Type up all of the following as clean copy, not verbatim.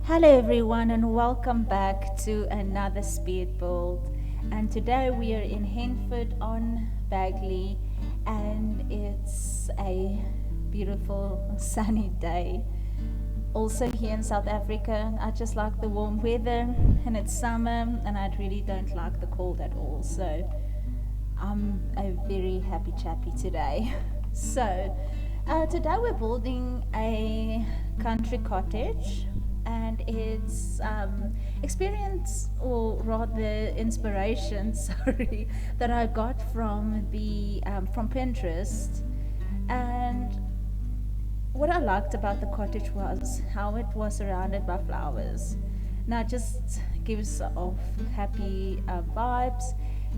Hello everyone and welcome back to another speed build. And today we are in Henford on Bagley and it's a beautiful sunny day. Also here in South Africa, I just like the warm weather and it's summer and I really don't like the cold at all. So I'm a very happy chappy today. So today we're building a country cottage and it's experience or rather inspiration sorry that I got from the from Pinterest. And what I liked about the cottage was how it was surrounded by flowers. Now it just gives off happy vibes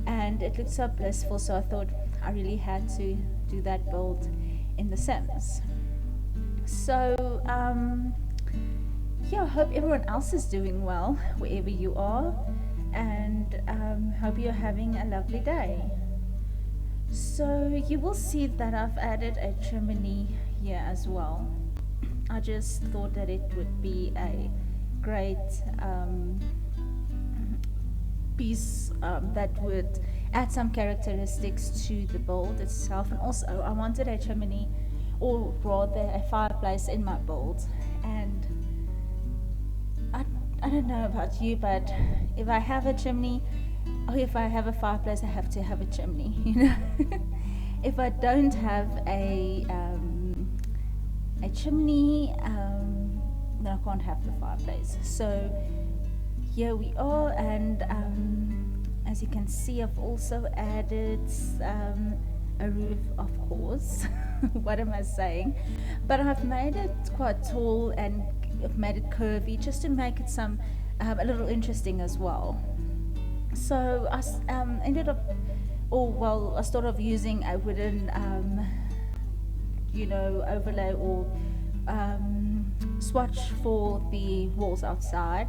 and it looked so blissful, so I thought I really had to do that build in The Sims. So yeah, I hope everyone else is doing well wherever you are, and hope you're having a lovely day. So you will see that I've added a chimney here as well. I just thought that it would be a great piece that would add some characteristics to the build itself, and also I wanted a chimney or rather a fireplace in my build. And I don't know about you, but if I have a chimney or if I have a fireplace, I have to have a chimney, you know. If I don't have a chimney, then I can't have the fireplace. So here we are, and as you can see, I've also added a roof, of course. What am I saying? But I've made it quite tall and I've made it curvy just to make it some a little interesting as well. So I ended up, or well, I started off using a wooden, overlay or swatch for the walls outside.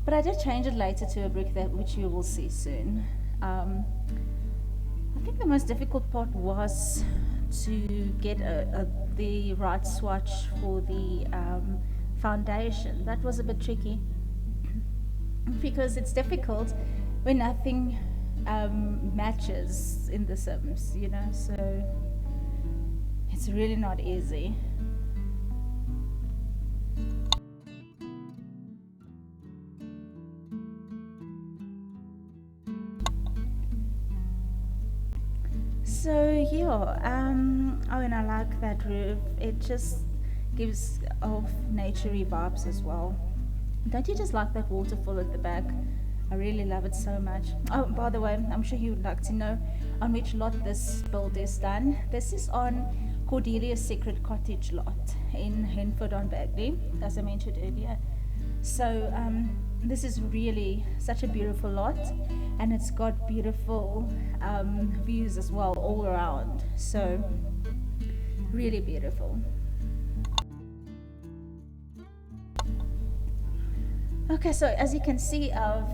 But I did change it later to a brick that which you will see soon. I think the most difficult part was to get the right swatch for the foundation. That was a bit tricky because it's difficult when nothing matches in The Sims, you know, so it's really not easy. So yeah, I like that roof. It just gives off naturey vibes as well. Don't you just like that waterfall at the back? I really love it so much. Oh, by the way, I'm sure you would like to know on which lot this build is done. This is on Cordelia's Secret Cottage lot in Henford on Bagley, as I mentioned earlier. So this is really such a beautiful lot, and it's got beautiful views as well all around. So really beautiful. Okay, so as you can see, I've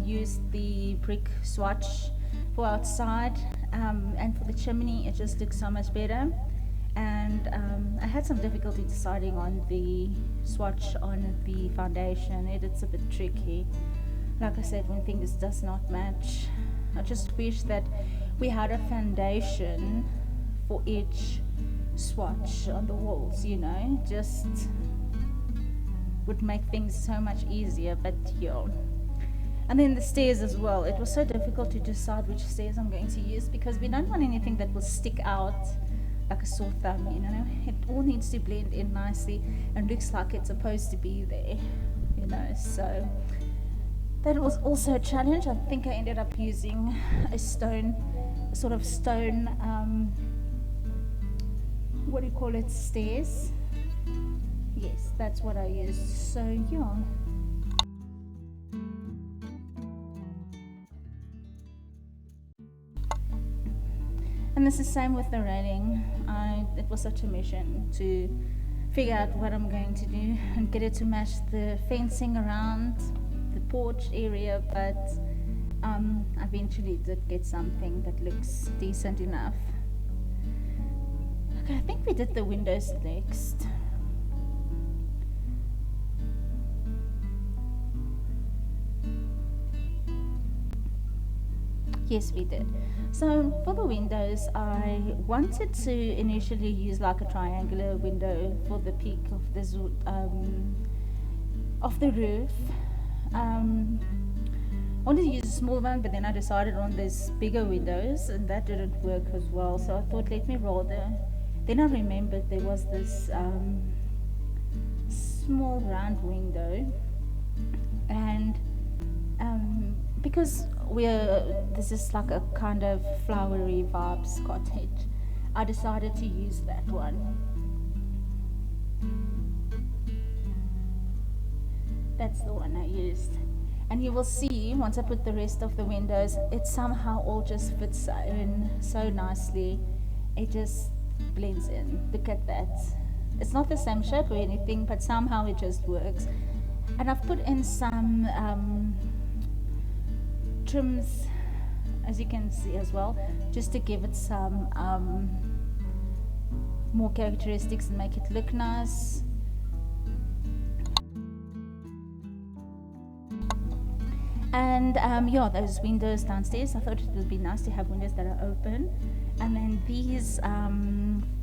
used the brick swatch for outside, and for the chimney it just looks so much better. And I had some difficulty deciding on the swatch on the foundation. It's a bit tricky. Like I said, when things does not match, I just wish that we had a foundation for each swatch on the walls, you know, just would make things so much easier. But yeah, and then the stairs as well, it was so difficult to decide which stairs I'm going to use because we don't want anything that will stick out like a sore thumb, you know. It all needs to blend in nicely and looks like it's supposed to be there, you know. So that was also a challenge. I think I ended up using a sort of stone, what do you call it, stairs. Yes, that's what I used. So yeah. And it's the same with the railing. It was such a mission to figure out what I'm going to do and get it to match the fencing around the porch area, but I eventually did get something that looks decent enough. Okay, I think we did the windows next. Yes, we did. So for the windows, I wanted to initially use like a triangular window for the peak of the roof. Um, I wanted to use a small one, but then I decided on this bigger windows, and that didn't work as well. So I thought, let me rather. Then I remembered there was this small round window, and because this is like a kind of flowery vibes cottage, I decided to use that one. That's the one I used. And you will see once I put the rest of the windows, it somehow all just fits in so nicely. It just blends in. Look at that. It's not the same shape or anything, but somehow it just works. And I've put in some trims, as you can see as well, just to give it some more characteristics and make it look nice. And yeah, those windows downstairs, I thought it would be nice to have windows that are open. And then these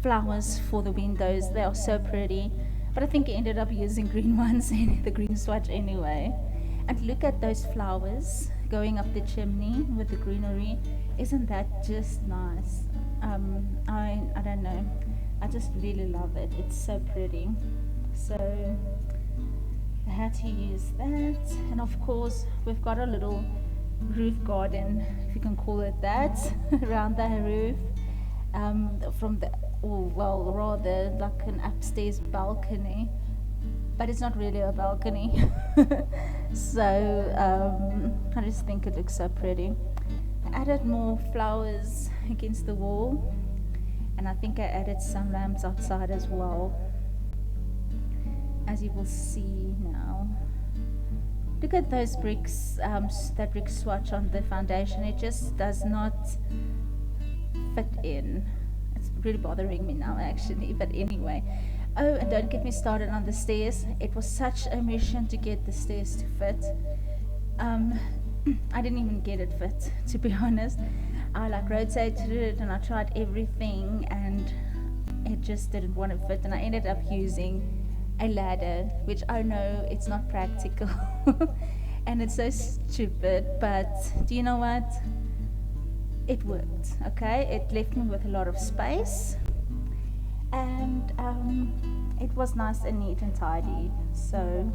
flowers for the windows, they are so pretty. But I think I ended up using green ones in the green swatch anyway. And look at those flowers going up the chimney with the greenery. Isn't that just nice? I don't know. I just really love it. It's so pretty. So I had to use that. And of course, we've got a little roof garden, if you can call it that, around the roof. From the, or well, rather like an upstairs balcony, but it's not really a balcony. So I just think it looks so pretty. I added more flowers against the wall, and I think I added some lamps outside as well, as you will see now. Look at those bricks, that brick swatch on the foundation. It just does not fit in. It's really bothering me now actually, but anyway. Oh, and don't get me started on the stairs. It was such a mission to get the stairs to fit. I didn't even get it fit, to be honest. I like rotated it and I tried everything and it just didn't want to fit, and I ended up using a ladder, which I know it's not practical and it's so stupid, but do you know what? It worked, okay? It left me with a lot of space, and it was nice and neat and tidy, so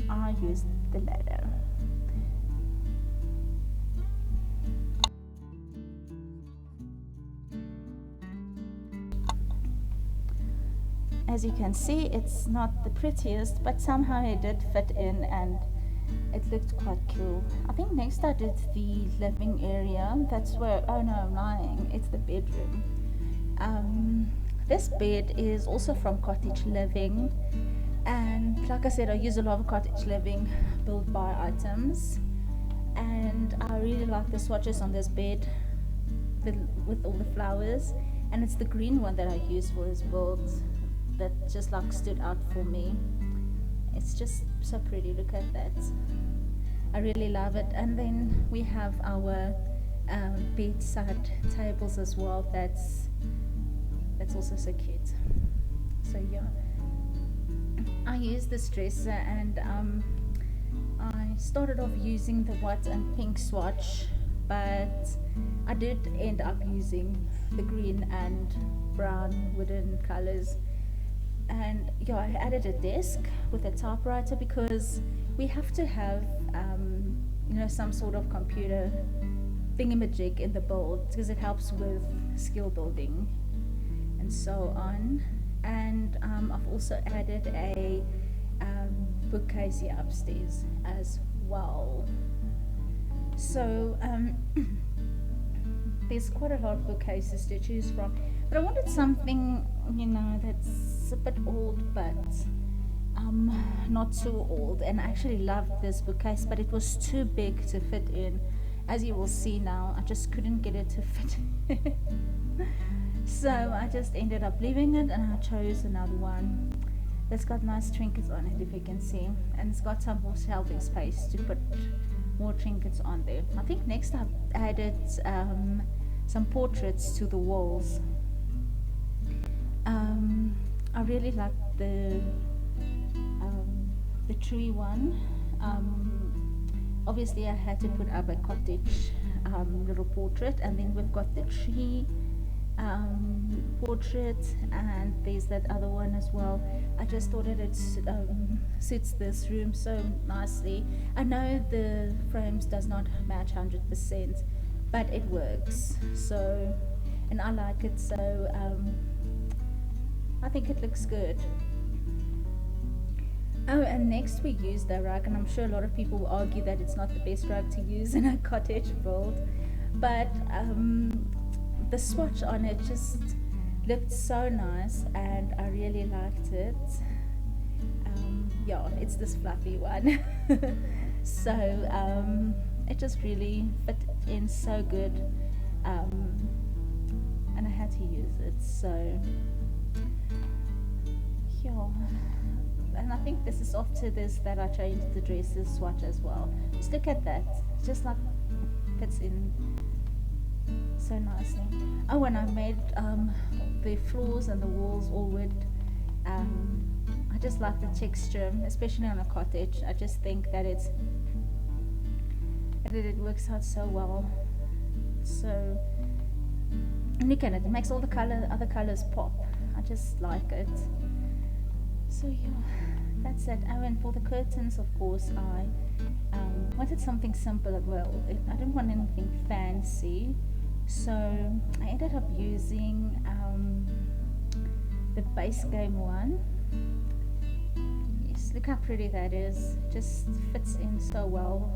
I used the ladder. As you can see, it's not the prettiest, but somehow it did fit in and it looked quite cool. I think next I did the living area. That's where, oh no, I'm lying, it's the bedroom. This bed is also from Cottage Living, and like I said, I use a lot of Cottage Living built by items, and I really like the swatches on this bed with all the flowers, and it's the green one that I used for this build that just like stood out for me. It's just so pretty. Look at that. I really love it. And then we have our bedside tables as well. That's also so cute. So yeah, I used this dresser, and I started off using the white and pink swatch, but I did end up using the green and brown wooden colors. And yeah, I added a desk with a typewriter because we have to have some sort of computer thingamajig in the build, because it helps with skill building and so on. And I've also added a bookcase here upstairs as well. So there's quite a lot of bookcases to choose from, but I wanted something that's a bit old but not too old, and I actually loved this bookcase, but it was too big to fit in. As you will see now, I just couldn't get it to fit. So I just ended up leaving it, and I chose another one that's got nice trinkets on it, if you can see, and it's got some more shelving space to put more trinkets on there. I think next I've added some portraits to the walls. I really like the tree one. Obviously I had to put up a cottage little portrait, and then we've got the tree portrait, and there's that other one as well. I just thought it suits this room so nicely. I know the frames does not match 100%, but it works. So, and I like it, so I think it looks good. Oh, and next we use the rug, and I'm sure a lot of people will argue that it's not the best rug to use in a cottage build, but the swatch on it just looked so nice, and I really liked it. Yeah, it's this fluffy one. So it just really fit in so good, and I had to use it, so yeah. And I think this is after this that I changed the dresses swatch as well. Just look at that, just like fits in so nicely. Oh, and I made the floors and the walls all wood. I just like the texture, especially on a cottage. I just think that it works out so well. So look at it, it makes all the other colors pop. I just like it. So yeah, that's it. Oh, and for the curtains, of course, I wanted something simple as well. I didn't want anything fancy, so I ended up using the base game one. Yes, look how pretty that is. Just fits in so well.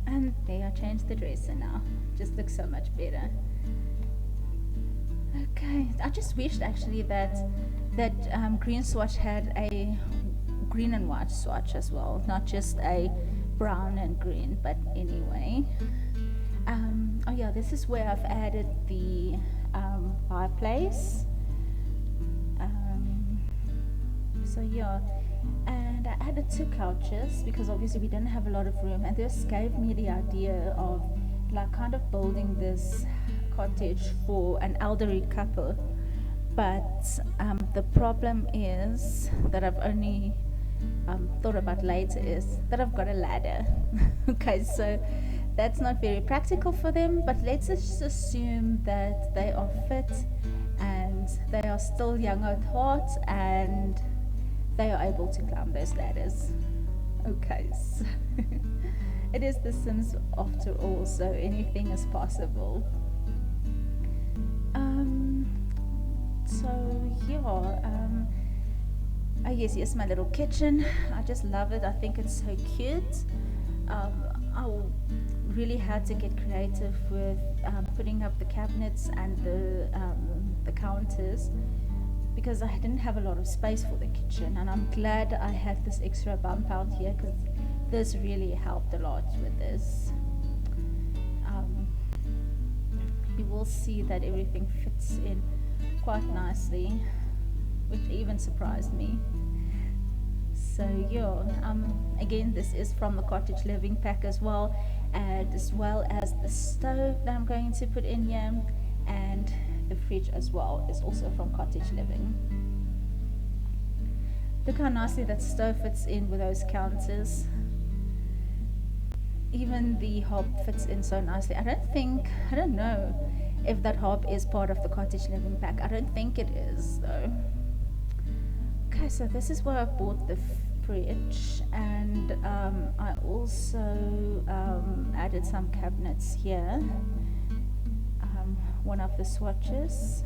And there, I changed the dresser now. Just looks so much better. Okay, I just wished actually that green swatch had a green and white swatch as well, not just a brown and green, but anyway. Oh yeah, this is where I've added the fireplace. So yeah, and I added 2 couches because obviously we didn't have a lot of room, and this gave me the idea of like kind of building this cottage for an elderly couple. But the problem is that I've only thought about later is that I've got a ladder. Okay, so that's not very practical for them, but let's just assume that they are fit and they are still young at heart and they are able to climb those ladders. Okay, so it is The Sims after all, so anything is possible. So yeah, oh yes, my little kitchen. I just love it. I think it's so cute. I really had to get creative with putting up the cabinets and the counters because I didn't have a lot of space for the kitchen, and I'm glad I had this extra bump out here because this really helped a lot with this. You will see that everything fits in quite nicely, which even surprised me. So yeah, again, this is from the Cottage Living pack as well, and as well as the stove that I'm going to put in here, and the fridge as well is also from Cottage Living. Look how nicely that stove fits in with those counters. Even the hob fits in so nicely. I don't know if that hob is part of the Cottage Living pack. I don't think it is though. Okay, so this is where I bought the fridge, and I also added some cabinets here. One of the swatches,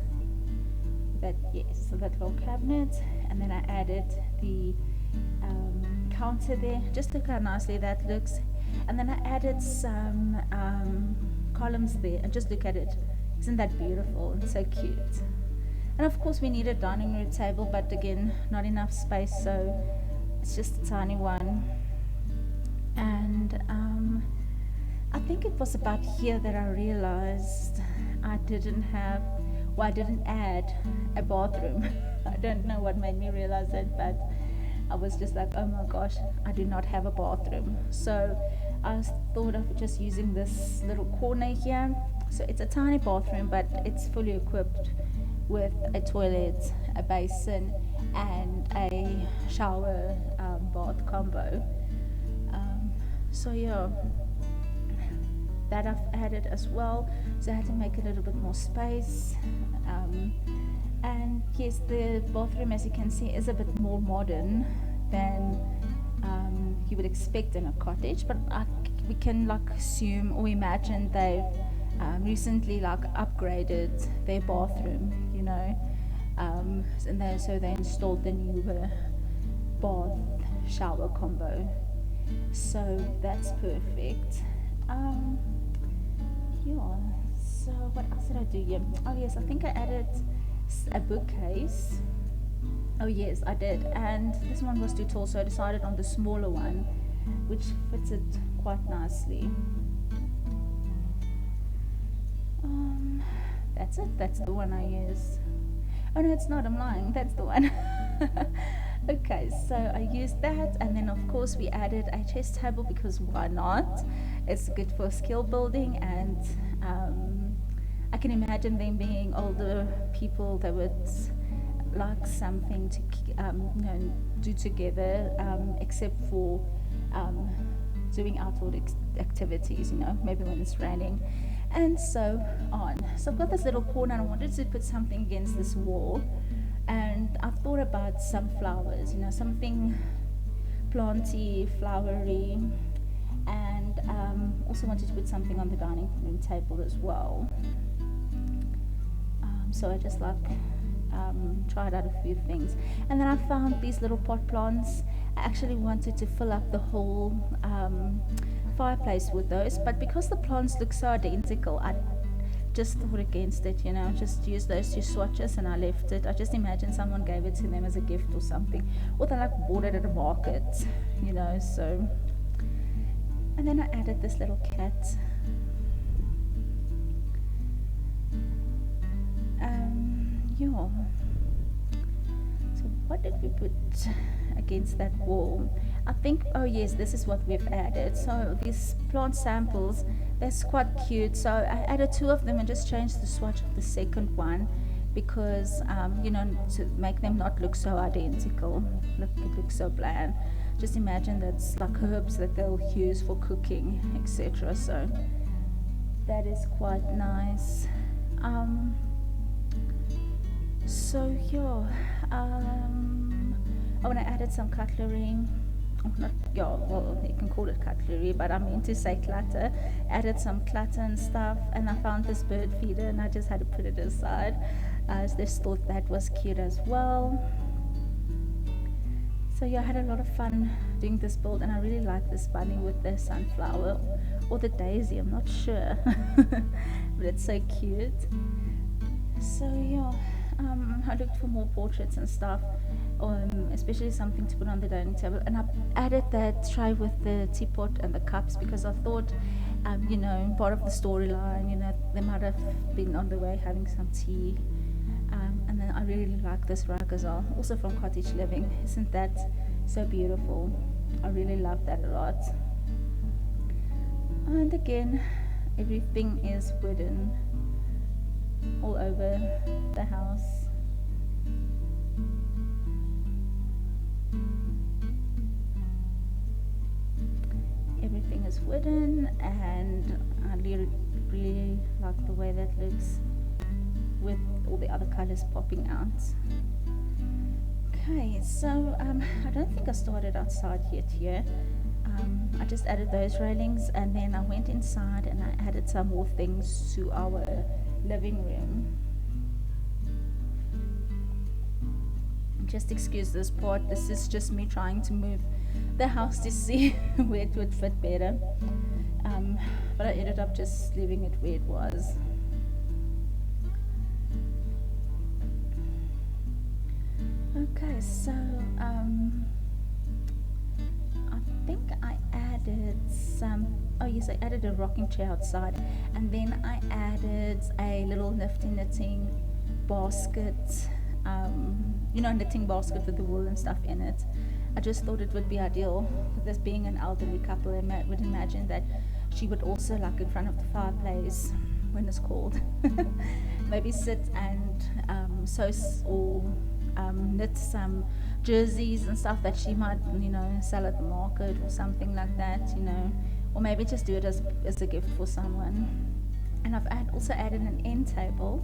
that little cabinet, and then I added the counter there. Just look how nicely that looks. And then I added some columns there, and just look at it. Isn't that beautiful? It's so cute. And of course we need a dining room table, but again, not enough space, so it's just a tiny one. And I think it was about here that I realized I didn't add a bathroom. I don't know what made me realize it, but I was just like, oh my gosh, I do not have a bathroom. So I thought of just using this little corner here. So it's a tiny bathroom, but it's fully equipped with a toilet, a basin, and a shower bath combo. So yeah, that I've added as well. So I had to make a little bit more space. And yes, the bathroom, as you can see, is a bit more modern than you would expect in a cottage, but we can like assume or imagine they've recently like upgraded their bathroom, you know, and so they installed the newer bath shower combo. So that's perfect. Yeah. So what else did I do here? Oh yes, I think I added a bookcase. Oh yes, I did. And this one was too tall, so I decided on the smaller one, which fits it quite nicely. That's it. That's the one I used. Oh no, it's not. I'm lying. That's the one. Okay, so I used that, and then of course we added a chest table because why not? It's good for skill building, and I can imagine them being older people that would like something to do together, except for doing outdoor activities, maybe when it's raining and so on. So I've got this little corner and I wanted to put something against this wall, and I thought about some flowers, something planty, flowery, and also wanted to put something on the dining room table as well. So I just tried out a few things, and then I found these little pot plants. I actually wanted to fill up the whole fireplace with those, but because the plants look so identical, I just thought against it, just use those two swatches, and I left it. I just imagine someone gave it to them as a gift or something, or they bought it at a market, so. And then I added this little cat. Yeah. So what did we put against that wall? I think, oh yes, this is what we've added. So these plant samples, that's quite cute. So I added 2 of them and just changed the swatch of the second one because, to make them not look so identical. Look, it looks so bland. Just imagine that's like herbs that they'll use for cooking, etc. So that is quite nice. So yeah, when I added some cutlery, you can call it cutlery, but I mean to say clutter. Added some clutter and stuff, and I found this bird feeder, and I just had to put it aside. I just thought that was cute as well. So yeah, I had a lot of fun doing this build, and I really like this bunny with the sunflower or the daisy. I'm not sure, but it's so cute. So yeah. I looked for more portraits and stuff, especially something to put on the dining table, and I added that tray with the teapot and the cups because I thought, part of the storyline, they might have been on the way having some tea, and then I really like this rug as well, also from Cottage Living. Isn't that so beautiful? I really love that a lot. And again, everything is wooden all over the house. Everything is wooden, and I really like the way that looks with all the other colors popping out. Okay, so I don't think I started outside yet here. I just added those railings, and then I went inside and I added some more things to our living room. Just excuse this part, this is just me trying to move the house to see where it would fit better, but I ended up just leaving it where it was. Okay, so I think I added I added a rocking chair outside, and then I added a little nifty knitting basket, knitting basket with the wool and stuff in it. I just thought it would be ideal, with this being an elderly couple. I would imagine that she would also, like in front of the fireplace when it's cold, maybe sit and sew or knit some jerseys and stuff that she might, sell at the market or something like that, or maybe just do it as a gift for someone. And I've also added an end table.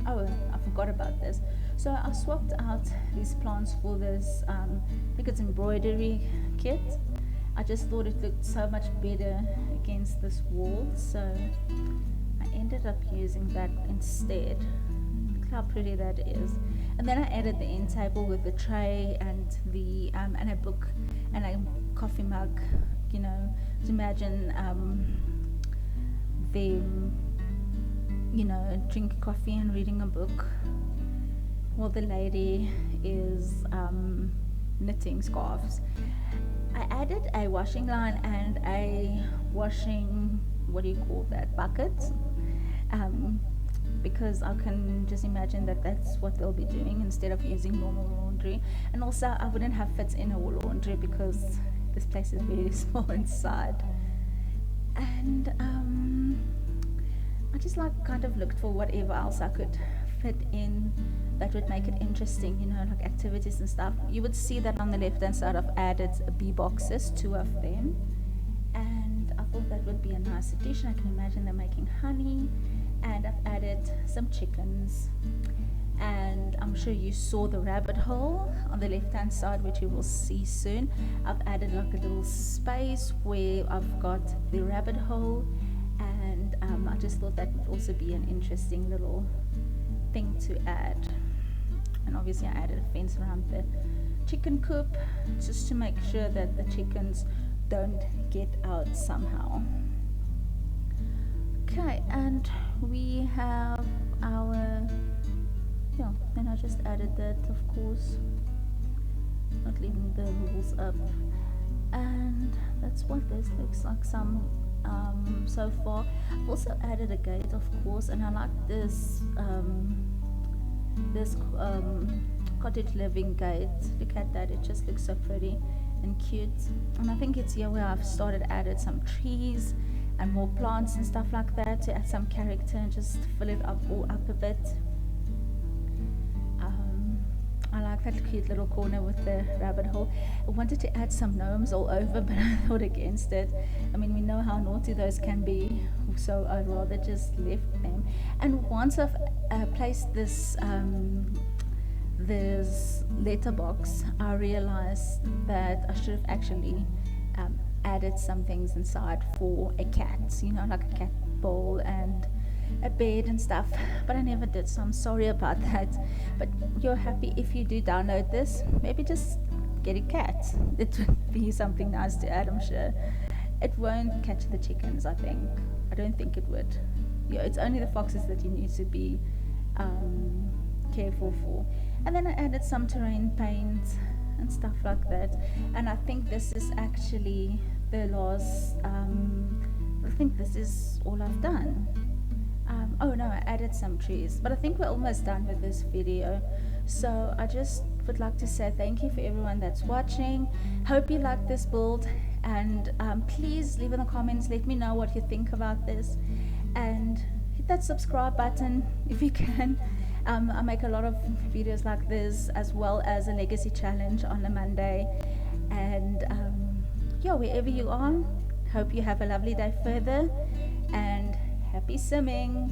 I forgot about this. So I swapped out these plants for this, I think it's embroidery kit. I just thought it looked so much better against this wall, so I ended up using that instead. Look how pretty that is. And then I added the end table with the tray and the and a book and a coffee mug, to imagine them, drinking coffee and reading a book while the lady is knitting scarves. I added a washing line and a washing, bucket, because I can just imagine that that's what they'll be doing instead of using normal laundry. And also I wouldn't have fits in a laundry because this place is very small inside. And I just kind of looked for whatever else I could fit in that would make it interesting, like activities and stuff. You would see that on the left hand side I've added bee boxes, 2 of them, and I thought that would be a nice addition. I can imagine them making honey. And I've added some chickens, and I'm sure you saw the rabbit hole on the left hand side, which you will see soon. I've added like a little space where I've got the rabbit hole, and I just thought that would also be an interesting little thing to add. And obviously I added a fence around the chicken coop just to make sure that the chickens don't get out somehow. Okay, and we have our, then I just added that, of course, not leaving the rules up. And that's what this looks like so far. I've also added a gate, of course, and I like this cottage living gate. Look at that, it just looks so pretty and cute. And I think it's here where I've added some trees and more plants and stuff like that to add some character and just fill it up a bit. I like that cute little corner with the rabbit hole. I wanted to add some gnomes all over, but I thought against it. I mean, we know how naughty those can be, so I'd rather just left them. And once I've placed this letterbox, I realized that I should have actually added some things inside for a cat, like a cat bowl and a bed and stuff, but I never did, so I'm sorry about that. But you're happy if you do download this, maybe just get a cat. It would be something nice to add, I'm sure. It won't catch the chickens, I don't think it would. It's only the foxes that you need to be careful for. And then I added some terrain paint and stuff like that, and I think this is actually the last, I think this is all I've done. Oh no, I added some trees, but I think we're almost done with this video. So I just would like to say thank you for everyone that's watching. Hope you like this build, and please leave in the comments, let me know what you think about this, and hit that subscribe button if you can. I make a lot of videos like this, as well as a legacy challenge on a Monday. And wherever you are, hope you have a lovely day further, and happy simming.